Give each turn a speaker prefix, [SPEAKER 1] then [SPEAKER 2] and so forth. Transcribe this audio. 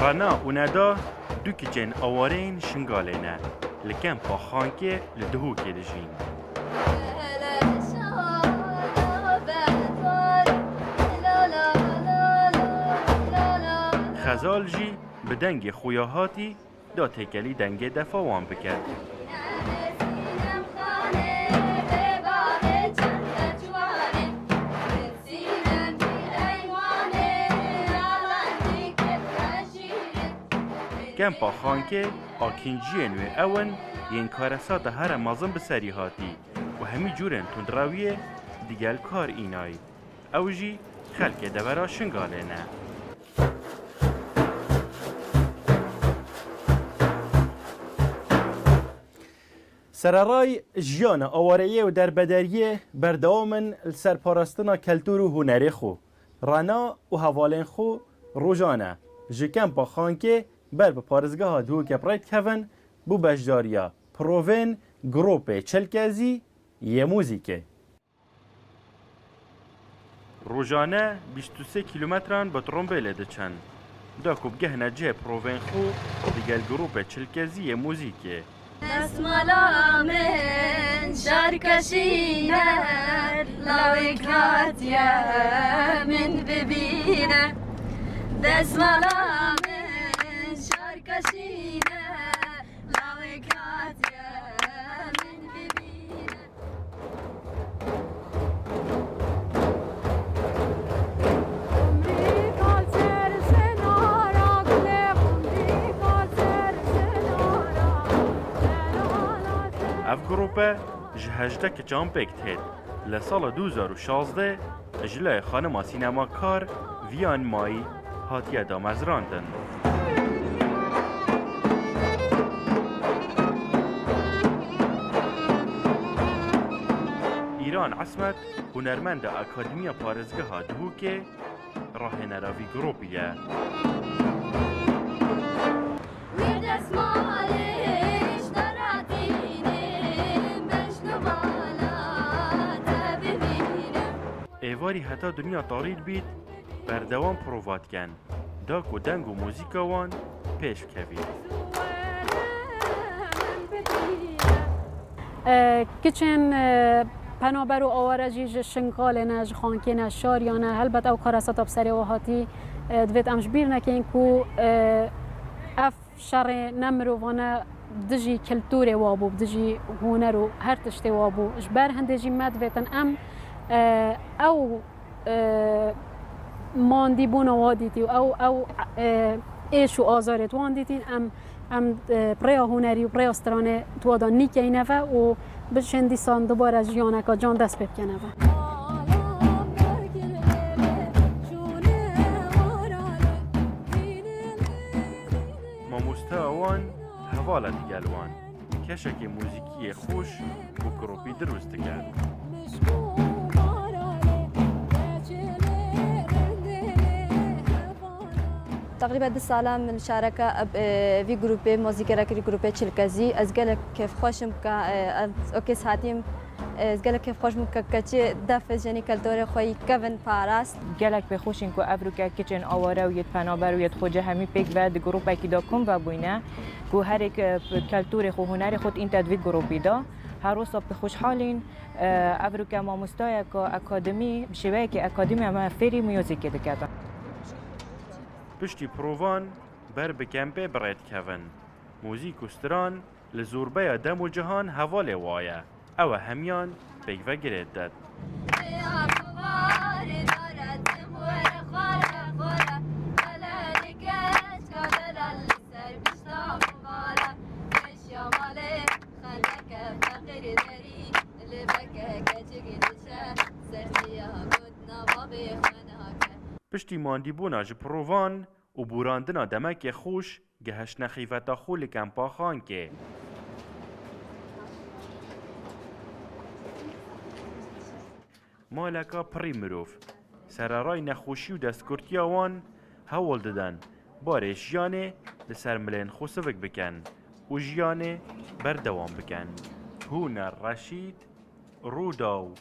[SPEAKER 1] رانا و ندا دو کچین آوارین شنگالینه لکن پا خانکه لدهو که دجین خزال جی به دنگ خویاهاتی دا تکلی دنگ دفاوان بکرد کمپا خانکه آکینجی نوی اون ین کارسات هر مازن بسری هاتی و همی جورن تندراویه دیگل کار اینای او جی خلک دورا شنگاله نه سرارای جیان آوارهیه و دربدریه بردوامن سرپارستنا کلتور و هنری خو رانا و حوالین خو روزانه جکم با خانکه بر به پارزگاه دو کپرایت کفن بو بجداریا پروین گروپ چلکزی یه موزیکه روزانه 23 کیلومتران با ترومبیل دچن دا کوبگه نجه پروین خو دیگل گروپ چلکزی یه موزیکه
[SPEAKER 2] دستمالا من شرکشینه لاویکات یا من ببینه دستمالا من شرکشینه لاویکات یا من ببینه
[SPEAKER 1] اف گروپه جهجده که جامپک تید لسال 2016 اجلای خانما سینما کار ویان مایی هاتیه دامزراندن ایران عصمت هنرمند اکادمیا پارزگاه ها دهو که راه نراوی گروپیه ایواری حتی دنیا تارید بید بردوان پرووات کن داک و دنگ و موزیکا وان پیش کوید
[SPEAKER 3] کچن پنابر و آوارجی شنگال نج خانکی نج شاریانه هلبت او کارسات بسری و هاتی دوید امش بیر نکن کو اف شر نمروانه دجی کلتور وابو دجی هنر و هر تشتی وابو اجبر هندجی مدویتن ام او ماندی بونا وادیتی او ایش و آزارت واندیتین ام برای هنری و برای استرانه توادا نیکی نفه و بشندی سان دوباره جیانکا جان دست بکنه
[SPEAKER 1] ما مستوان حواله دیگلوان کشک موزیکی خوش و گروپی درست کرد
[SPEAKER 2] تقريبا 2 ساله من شاركة في جروب موسيقى جروب تشلكزي ازقلك كيف خوشم اوكي ساعتين ازقلك كيف خوشم كاتشي دافز جاني كالدور خوي كيفن باراس
[SPEAKER 4] گلک به خوشین کو افریقا کچن آواره و یت پنابر و یت خوجه همی پیک و گروپ کی دا کم و بوینه کو هر یک کلتور خو هنر خود این تدوید گروپی دا هر روز به خوشحالین افریقا ما مستای کو اکادمی بشوی که اکادمی ما فری میوزیک دکاتن
[SPEAKER 1] پشتی پروان بر بکمپه برایت کفن موزیک و ستران لزوربه دم و جهان حواله وایه او همیان بیگ و گرید داد پشتی ماندی بونا جی پروان و بوراندنا دمک خوش گهش نخیفتا خول کمپا خان که مالکا پری مروف سرارای نخوشی و دستکرتی آوان هول دادن باره جیانه لسر ملین خوصفک بکن و جیانه بردوام بکن هون رشید روداو